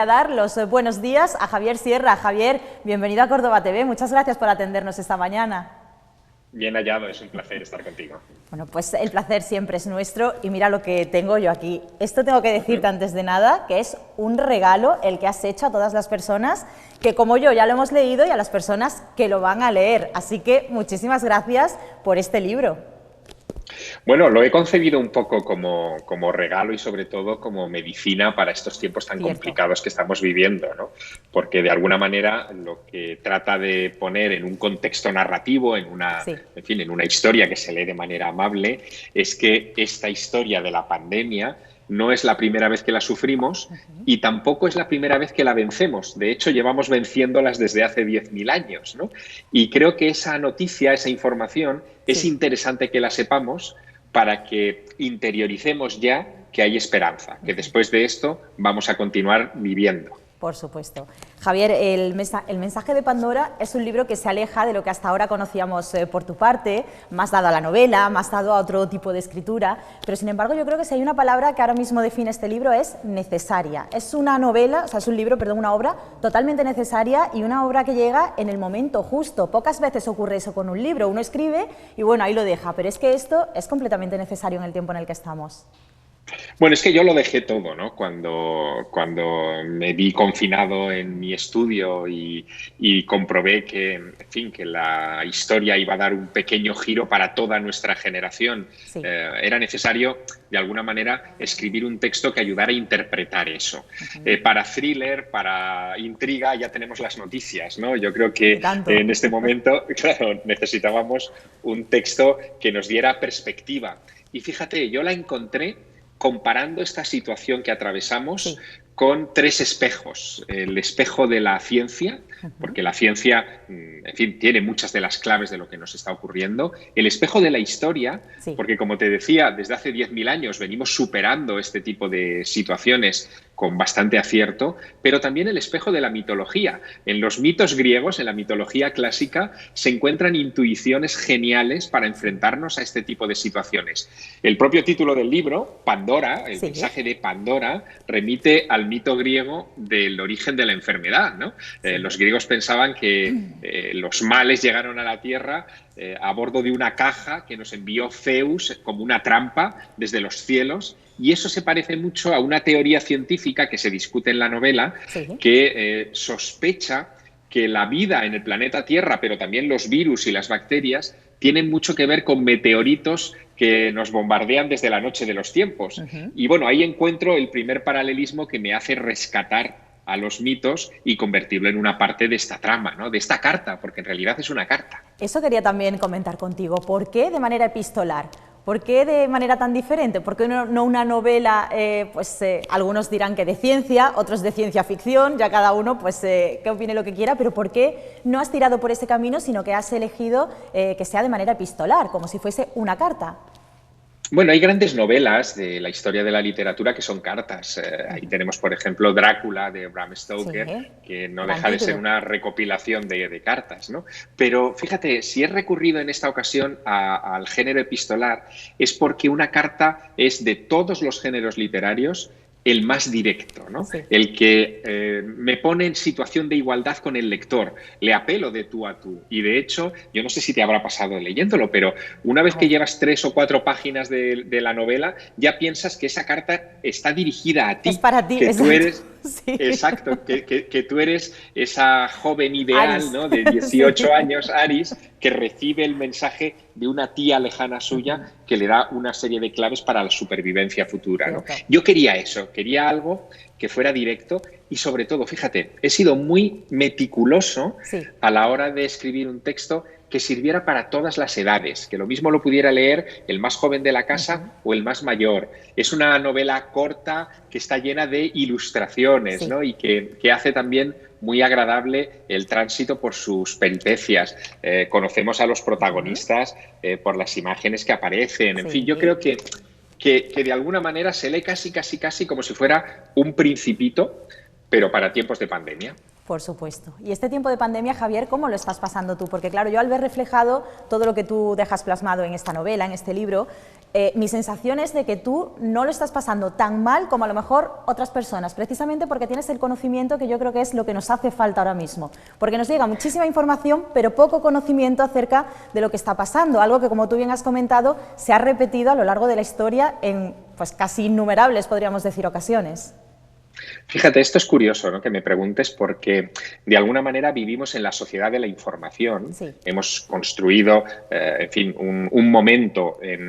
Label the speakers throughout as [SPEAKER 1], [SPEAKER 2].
[SPEAKER 1] A dar los buenos días a Javier Sierra. Javier, bienvenido a Córdoba TV. Muchas gracias por atendernos esta mañana.
[SPEAKER 2] Bien hallado, es un placer estar contigo.
[SPEAKER 1] Bueno, pues el placer siempre es nuestro y mira lo que tengo yo aquí. Esto tengo que decirte antes de nada, que es un regalo el que has hecho a todas las personas que como yo ya lo hemos leído y a las personas que lo van a leer. Así que muchísimas gracias por este libro.
[SPEAKER 2] Bueno, lo he concebido un poco como regalo y sobre todo como medicina para estos tiempos tan complicados que estamos viviendo, ¿no? Porque de alguna manera lo que trata de poner en un contexto narrativo, en una historia que se lee de manera amable, es que esta historia de la pandemia no es la primera vez que la sufrimos y tampoco es la primera vez que la vencemos. De hecho, llevamos venciéndolas desde hace 10.000 años, ¿no? Y creo que esa noticia, esa información, es interesante que la sepamos para que interioricemos ya que hay esperanza, que después de esto vamos a continuar viviendo.
[SPEAKER 1] Por supuesto. Javier, el mensaje de Pandora es un libro que se aleja de lo que hasta ahora conocíamos por tu parte, más dado a la novela, más dado a otro tipo de escritura, pero sin embargo yo creo que si hay una palabra que ahora mismo define este libro es necesaria. Es una novela, o sea, es un libro, perdón, una obra totalmente necesaria y una obra que llega en el momento justo. Pocas veces ocurre eso con un libro, uno escribe y bueno, ahí lo deja, pero es que esto es completamente necesario en el tiempo en el que estamos.
[SPEAKER 2] Bueno, es que yo lo dejé todo, ¿no? Cuando me vi confinado en mi estudio y comprobé que, en fin, que la historia iba a dar un pequeño giro para toda nuestra generación, era necesario, de alguna manera, escribir un texto que ayudara a interpretar eso. Para thriller, para intriga, ya tenemos las noticias, ¿no? Yo creo que en este momento, claro, necesitábamos un texto que nos diera perspectiva. Y fíjate, yo la encontré comparando esta situación que atravesamos con tres espejos. El espejo de la ciencia, porque la ciencia, en fin, tiene muchas de las claves de lo que nos está ocurriendo. El espejo de la historia, porque como te decía, desde hace 10.000 años venimos superando este tipo de situaciones con bastante acierto, pero también el espejo de la mitología. En los mitos griegos, en la mitología clásica, se encuentran intuiciones geniales para enfrentarnos a este tipo de situaciones. El propio título del libro, Pandora, el mensaje de Pandora, remite al mito griego del origen de la enfermedad, ¿no? Los griegos pensaban que los males llegaron a la Tierra a bordo de una caja que nos envió Zeus como una trampa desde los cielos. Y eso se parece mucho a una teoría científica que se discute en la novela, que sospecha que la vida en el planeta Tierra, pero también los virus y las bacterias, tienen mucho que ver con meteoritos que nos bombardean desde la noche de los tiempos. Y bueno, ahí encuentro el primer paralelismo que me hace rescatar a los mitos y convertirlo en una parte de esta trama, ¿no? De esta carta, porque en realidad es una carta.
[SPEAKER 1] Eso quería también comentar contigo. ¿Por qué de manera epistolar? ¿Por qué de manera tan diferente? ¿Por qué no una novela, algunos dirán que de ciencia, otros de ciencia ficción, ya cada uno que opine lo que quiera, pero ¿por qué no has tirado por ese camino, sino que has elegido que sea de manera epistolar, como si fuese una carta?
[SPEAKER 2] Bueno, hay grandes novelas de la historia de la literatura que son cartas. Ahí tenemos, por ejemplo, Drácula de Bram Stoker, que no deja de ser una recopilación de cartas, ¿no? Pero fíjate, si he recurrido en esta ocasión al género epistolar es porque una carta es de todos los géneros literarios el más directo, ¿no? El que me pone en situación de igualdad con el lector, le apelo de tú a tú. Y de hecho, yo no sé si te habrá pasado leyéndolo, pero una vez que llevas 3 o 4 páginas de la novela, ya piensas que esa carta está dirigida a ti.
[SPEAKER 1] Es para ti,
[SPEAKER 2] que tú eres, exacto, que tú eres esa joven ideal, ¿no? De 18 años, Aris, que recibe el mensaje de una tía lejana suya que le da una serie de claves para la supervivencia futura, ¿no? Yo quería eso, quería algo que fuera directo y sobre todo, fíjate, he sido muy meticuloso a la hora de escribir un texto que sirviera para todas las edades, que lo mismo lo pudiera leer el más joven de la casa o el más mayor. Es una novela corta que está llena de ilustraciones, ¿no? Y que hace también muy agradable el tránsito por sus peripecias. Conocemos a los protagonistas por las imágenes que aparecen. En fin, yo creo que de alguna manera se lee casi como si fuera un Principito, pero para tiempos de pandemia.
[SPEAKER 1] Por supuesto. Y este tiempo de pandemia, Javier, ¿cómo lo estás pasando tú? Porque claro, yo al ver reflejado todo lo que tú dejas plasmado en esta novela, en este libro, mi sensación es de que tú no lo estás pasando tan mal como a lo mejor otras personas, precisamente porque tienes el conocimiento que yo creo que es lo que nos hace falta ahora mismo, porque nos llega muchísima información, pero poco conocimiento acerca de lo que está pasando, algo que, como tú bien has comentado, se ha repetido a lo largo de la historia en pues casi innumerables, podríamos decir, ocasiones.
[SPEAKER 2] Fíjate, esto es curioso, ¿no?, que me preguntes, porque de alguna manera vivimos en la sociedad de la información.
[SPEAKER 1] Sí.
[SPEAKER 2] Hemos construido, en fin, un momento en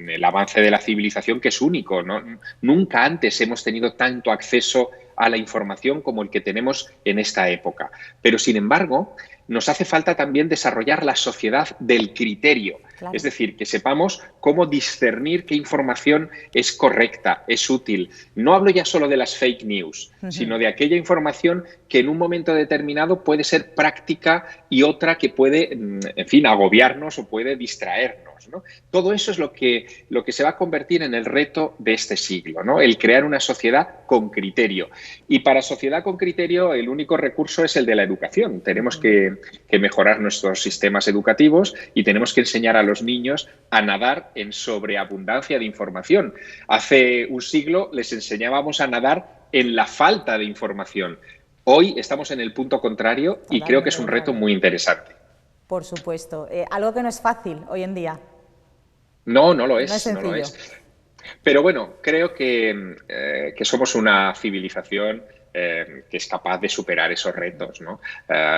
[SPEAKER 2] el avance de la civilización que es único, ¿no? Nunca antes hemos tenido tanto acceso a la información como el que tenemos en esta época. Pero, sin embargo, nos hace falta también desarrollar la sociedad del criterio.
[SPEAKER 1] Claro.
[SPEAKER 2] Es decir, que sepamos cómo discernir qué información es correcta, es útil. No hablo ya solo de las fake news, sino de aquella información que en un momento determinado puede ser práctica y otra que puede, en fin, agobiarnos o puede distraernos, ¿no? Todo eso es lo que se va a convertir en el reto de este siglo, ¿no? El crear una sociedad con criterio. Y para sociedad con criterio, el único recurso es el de la educación. Tenemos que mejorar nuestros sistemas educativos y tenemos que enseñar a los niños a nadar en sobreabundancia de información. Hace un siglo les enseñábamos a nadar en la falta de información. Hoy estamos en el punto contrario y creo que es un reto muy interesante.
[SPEAKER 1] Por supuesto. Algo que no es fácil hoy en día.
[SPEAKER 2] No, no lo es.
[SPEAKER 1] No es sencillo.
[SPEAKER 2] No lo es. Pero bueno, creo que somos una civilización que es capaz de superar esos retos, ¿no?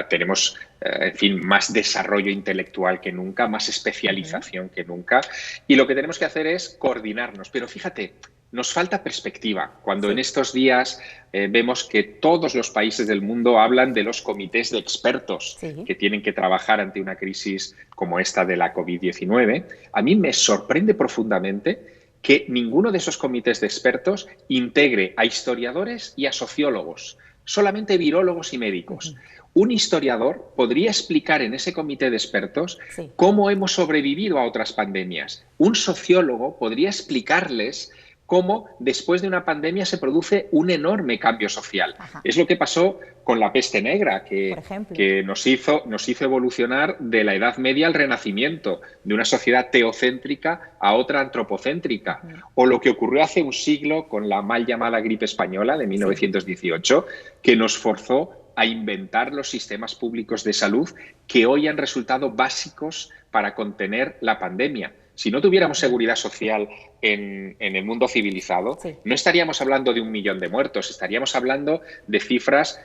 [SPEAKER 2] Tenemos, en fin, más desarrollo intelectual que nunca, más especialización que nunca, y lo que tenemos que hacer es coordinarnos. Pero fíjate, nos falta perspectiva. Cuando en estos días vemos que todos los países del mundo hablan de los comités de expertos que tienen que trabajar ante una crisis como esta de la COVID-19, a mí me sorprende profundamente que ninguno de esos comités de expertos integre a historiadores y a sociólogos, solamente virólogos y médicos. Un historiador podría explicar en ese comité de expertos cómo hemos sobrevivido a otras pandemias. Un sociólogo podría explicarles cómo después de una pandemia se produce un enorme cambio social. Es lo que pasó con la peste negra, que nos hizo evolucionar de la Edad Media al Renacimiento, de una sociedad teocéntrica a otra antropocéntrica. O lo que ocurrió hace un siglo con la mal llamada gripe española de 1918, que nos forzó a inventar los sistemas públicos de salud que hoy han resultado básicos para contener la pandemia. Si no tuviéramos seguridad social en el mundo civilizado, no estaríamos hablando de 1 millón de muertos, estaríamos hablando de cifras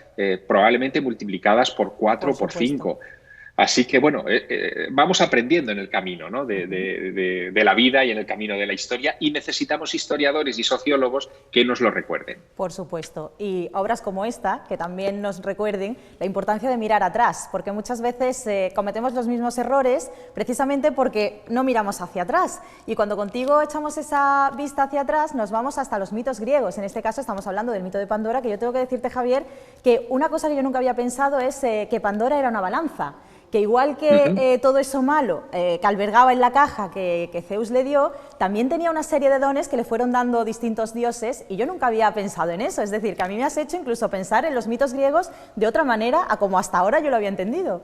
[SPEAKER 2] probablemente multiplicadas por 4 o por 5. Así que, bueno, vamos aprendiendo en el camino, ¿no?, de la vida y en el camino de la historia, y necesitamos historiadores y sociólogos que nos lo recuerden.
[SPEAKER 1] Por supuesto. Y obras como esta, que también nos recuerden la importancia de mirar atrás, porque muchas veces cometemos los mismos errores precisamente porque no miramos hacia atrás. Y cuando contigo echamos esa vista hacia atrás, nos vamos hasta los mitos griegos. En este caso estamos hablando del mito de Pandora, que yo tengo que decirte, Javier, que una cosa que yo nunca había pensado es que Pandora era una balanza. Que igual que todo eso malo que albergaba en la caja que Zeus le dio, también tenía una serie de dones que le fueron dando distintos dioses, y yo nunca había pensado en eso. Es decir, que a mí me has hecho incluso pensar en los mitos griegos de otra manera a como hasta ahora yo lo había entendido.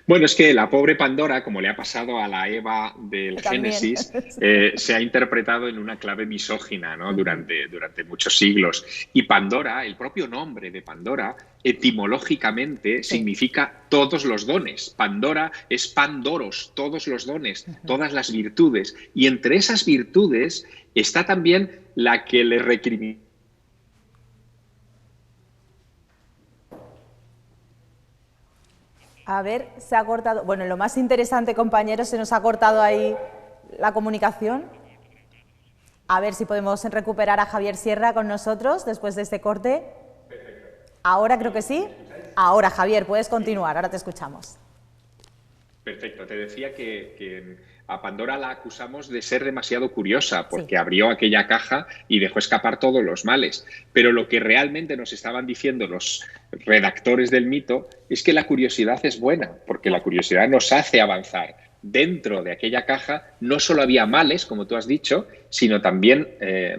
[SPEAKER 2] Bueno, es que la pobre Pandora, como le ha pasado a la Eva del Génesis, se ha interpretado en una clave misógina, ¿no?, durante muchos siglos. Y Pandora, el propio nombre de Pandora, etimológicamente significa todos los dones. Pandora es Pandoros, todos los dones, todas las virtudes. Y entre esas virtudes está también la que le recrimina.
[SPEAKER 1] A ver, se ha cortado. Bueno, lo más interesante, compañeros, se nos ha cortado ahí la comunicación. A ver si podemos recuperar a Javier Sierra con nosotros después de este corte. Ahora creo que sí. Ahora, Javier, puedes continuar, ahora te escuchamos.
[SPEAKER 2] Perfecto, te decía que a Pandora la acusamos de ser demasiado curiosa porque abrió aquella caja y dejó escapar todos los males. Pero lo que realmente nos estaban diciendo los redactores del mito es que la curiosidad es buena, porque la curiosidad nos hace avanzar. Dentro de aquella caja no solo había males, como tú has dicho, sino también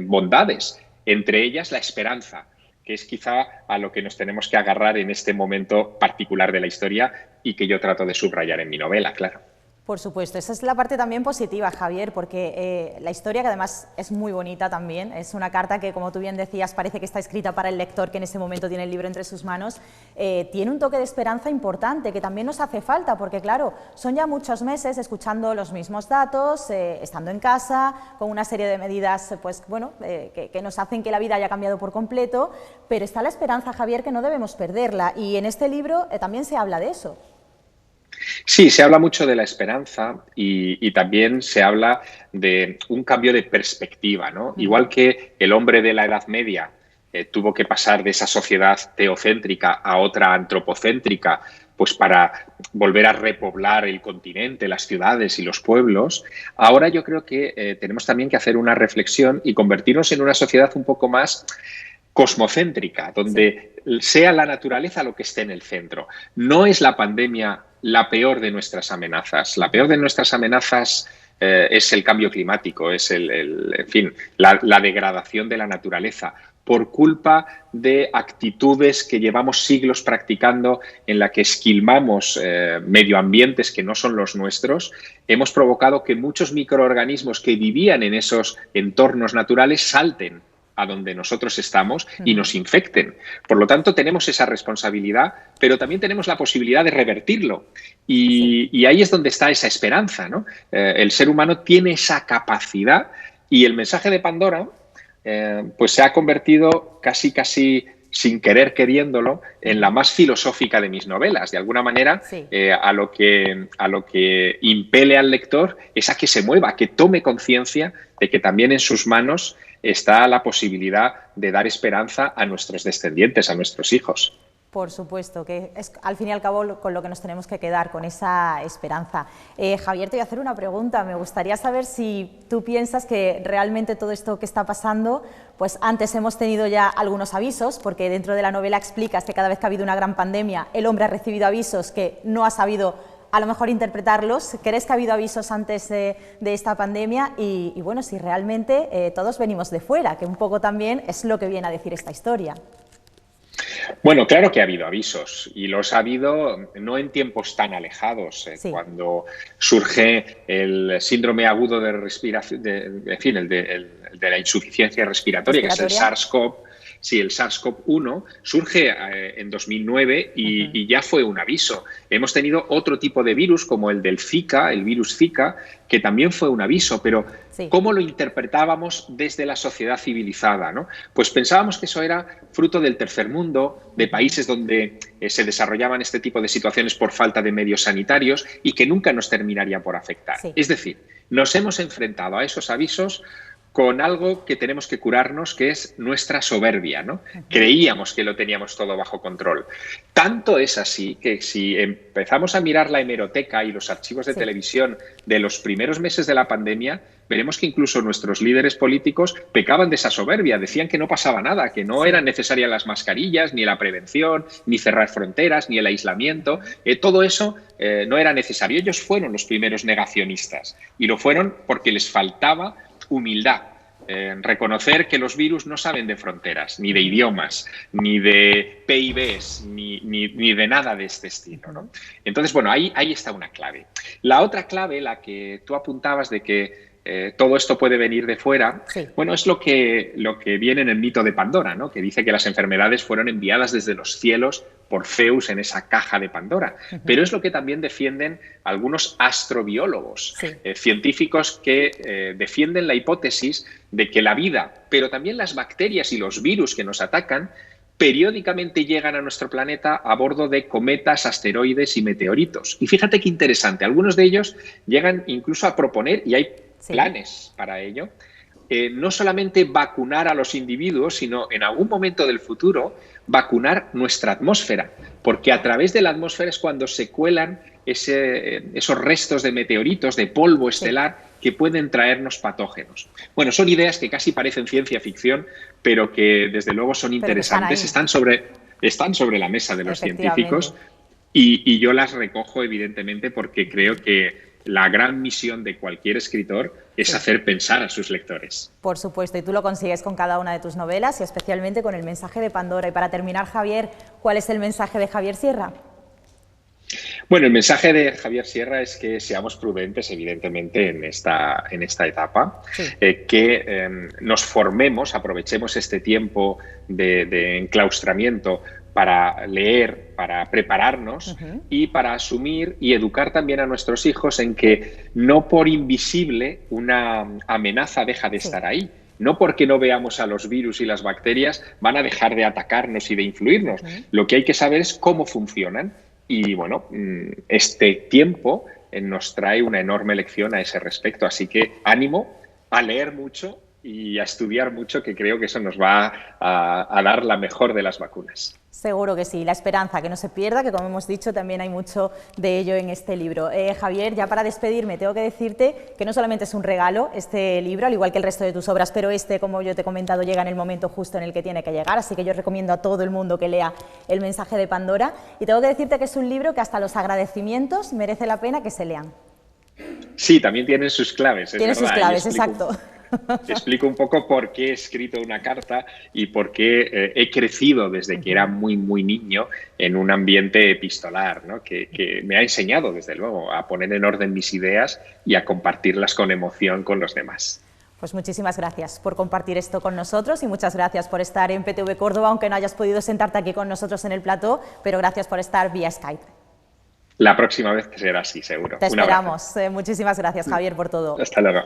[SPEAKER 2] bondades, entre ellas la esperanza, que es quizá a lo que nos tenemos que agarrar en este momento particular de la historia y que yo trato de subrayar en mi novela, claro.
[SPEAKER 1] Por supuesto, esa es la parte también positiva, Javier, porque la historia, que además es muy bonita también, es una carta que, como tú bien decías, parece que está escrita para el lector que en ese momento tiene el libro entre sus manos, tiene un toque de esperanza importante, que también nos hace falta, porque claro, son ya muchos meses escuchando los mismos datos, estando en casa, con una serie de medidas pues, bueno, que nos hacen que la vida haya cambiado por completo, pero está la esperanza, Javier, que no debemos perderla, y en este libro también se habla de eso.
[SPEAKER 2] Sí, se habla mucho de la esperanza y también se habla de un cambio de perspectiva, ¿no? Igual que el hombre de la Edad Media tuvo que pasar de esa sociedad teocéntrica a otra antropocéntrica, pues para volver a repoblar el continente, las ciudades y los pueblos, ahora yo creo que tenemos también que hacer una reflexión y convertirnos en una sociedad un poco más cosmocéntrica, donde sea la naturaleza lo que esté en el centro. No es la pandemia la peor de nuestras amenazas. La peor de nuestras amenazas es el cambio climático, es en fin, la degradación de la naturaleza por culpa de actitudes que llevamos siglos practicando en la que esquilmamos medioambientes que no son los nuestros. Hemos provocado que muchos microorganismos que vivían en esos entornos naturales salten a donde nosotros estamos y nos infecten. Por lo tanto, tenemos esa responsabilidad, pero también tenemos la posibilidad de revertirlo. Y ahí es donde está esa esperanza, ¿no? El ser humano tiene esa capacidad y el mensaje de Pandora pues se ha convertido casi sin querer queriéndolo, en la más filosófica de mis novelas. De alguna manera, a lo que impele al lector es a que se mueva, a que tome conciencia de que también en sus manos está la posibilidad de dar esperanza a nuestros descendientes, a nuestros hijos.
[SPEAKER 1] Por supuesto, que es al fin y al cabo con lo que nos tenemos que quedar, con esa esperanza. Javier, te voy a hacer una pregunta. Me gustaría saber si tú piensas que realmente todo esto que está pasando, pues antes hemos tenido ya algunos avisos, porque dentro de la novela explicas que cada vez que ha habido una gran pandemia, el hombre ha recibido avisos que no ha sabido a lo mejor interpretarlos. ¿Crees que ha habido avisos antes de esta pandemia? Y bueno, si realmente todos venimos de fuera, que un poco también es lo que viene a decir esta historia.
[SPEAKER 2] Bueno, claro que ha habido avisos y los ha habido no en tiempos tan alejados. Cuando surge el síndrome agudo de respiración, de la insuficiencia respiratoria, que es el SARS-CoV. Sí, el SARS-CoV-1 surge en 2009 y ya fue un aviso. Hemos tenido otro tipo de virus como el del Zika, el virus Zika, que también fue un aviso, pero ¿cómo lo interpretábamos desde la sociedad civilizada, ¿no? Pues pensábamos que eso era fruto del tercer mundo, de países donde se desarrollaban este tipo de situaciones por falta de medios sanitarios y que nunca nos terminaría por afectar. Es decir, nos hemos enfrentado a esos avisos con algo que tenemos que curarnos, que es nuestra soberbia, ¿no? Creíamos que lo teníamos todo bajo control. Tanto es así que si empezamos a mirar la hemeroteca y los archivos de televisión de los primeros meses de la pandemia, veremos que incluso nuestros líderes políticos pecaban de esa soberbia, decían que no pasaba nada, que no eran necesarias las mascarillas, ni la prevención, ni cerrar fronteras, ni el aislamiento. Todo eso no era necesario. Ellos fueron los primeros negacionistas y lo fueron porque les faltaba humildad, reconocer que los virus no saben de fronteras, ni de idiomas, ni de PIBs, ni de nada de este estilo, ¿no? Entonces, bueno, ahí está una clave. La otra clave, la que tú apuntabas de que todo esto puede venir de fuera, bueno, es lo que viene en el mito de Pandora, ¿no? Que dice que las enfermedades fueron enviadas desde los cielos por Zeus en esa caja de Pandora. Pero es lo que también defienden algunos astrobiólogos, científicos que defienden la hipótesis de que la vida, pero también las bacterias y los virus que nos atacan, periódicamente llegan a nuestro planeta a bordo de cometas, asteroides y meteoritos. Y fíjate qué interesante, algunos de ellos llegan incluso a proponer, y hay planes para ello, no solamente vacunar a los individuos, sino en algún momento del futuro vacunar nuestra atmósfera, porque a través de la atmósfera es cuando se cuelan esos restos de meteoritos, de polvo estelar, que pueden traernos patógenos. Bueno, son ideas que casi parecen ciencia ficción, pero que desde luego son interesantes, están sobre la mesa de los científicos y yo las recojo evidentemente porque creo que la gran misión de cualquier escritor es hacer pensar a sus lectores.
[SPEAKER 1] Por supuesto, y tú lo consigues con cada una de tus novelas y especialmente con el mensaje de Pandora. Y para terminar, Javier, ¿cuál es el mensaje de Javier Sierra?
[SPEAKER 2] Bueno, el mensaje de Javier Sierra es que seamos prudentes, evidentemente, en esta etapa,
[SPEAKER 1] Sí.
[SPEAKER 2] nos formemos, aprovechemos este tiempo de enclaustramiento para leer, para prepararnos
[SPEAKER 1] Ujú.
[SPEAKER 2] y para asumir y educar también a nuestros hijos en que no por invisible una amenaza deja de
[SPEAKER 1] Sí.
[SPEAKER 2] estar ahí. No porque no veamos a los virus y las bacterias van a dejar de atacarnos y de influirnos.
[SPEAKER 1] Ujú.
[SPEAKER 2] Lo que hay que saber es cómo funcionan y bueno, este tiempo nos trae una enorme lección a ese respecto. Así que ánimo a leer mucho y a estudiar mucho, que creo que eso nos va a dar la mejor de las vacunas.
[SPEAKER 1] Seguro que sí, la esperanza, que no se pierda, que como hemos dicho también hay mucho de ello en este libro. Javier, ya para despedirme tengo que decirte que no solamente es un regalo este libro, al igual que el resto de tus obras, pero este, como yo te he comentado, llega en el momento justo en el que tiene que llegar, así que yo recomiendo a todo el mundo que lea El mensaje de Pandora, y tengo que decirte que es un libro que hasta los agradecimientos merece la pena que se lean.
[SPEAKER 2] Sí, también tienen sus claves, es
[SPEAKER 1] Tiene sus
[SPEAKER 2] verdad.
[SPEAKER 1] claves, exacto.
[SPEAKER 2] Explico un poco por qué he escrito una carta y por qué he crecido desde que era muy, muy niño en un ambiente epistolar, ¿no? Que me ha enseñado, desde luego, a poner en orden mis ideas y a compartirlas con emoción con los demás.
[SPEAKER 1] Pues muchísimas gracias por compartir esto con nosotros y muchas gracias por estar en PTV Córdoba, aunque no hayas podido sentarte aquí con nosotros en el plató, pero gracias por estar vía Skype.
[SPEAKER 2] La próxima vez será así, seguro.
[SPEAKER 1] Te
[SPEAKER 2] Un abrazo.
[SPEAKER 1] esperamos. Muchísimas gracias, Javier, por todo.
[SPEAKER 2] Hasta luego.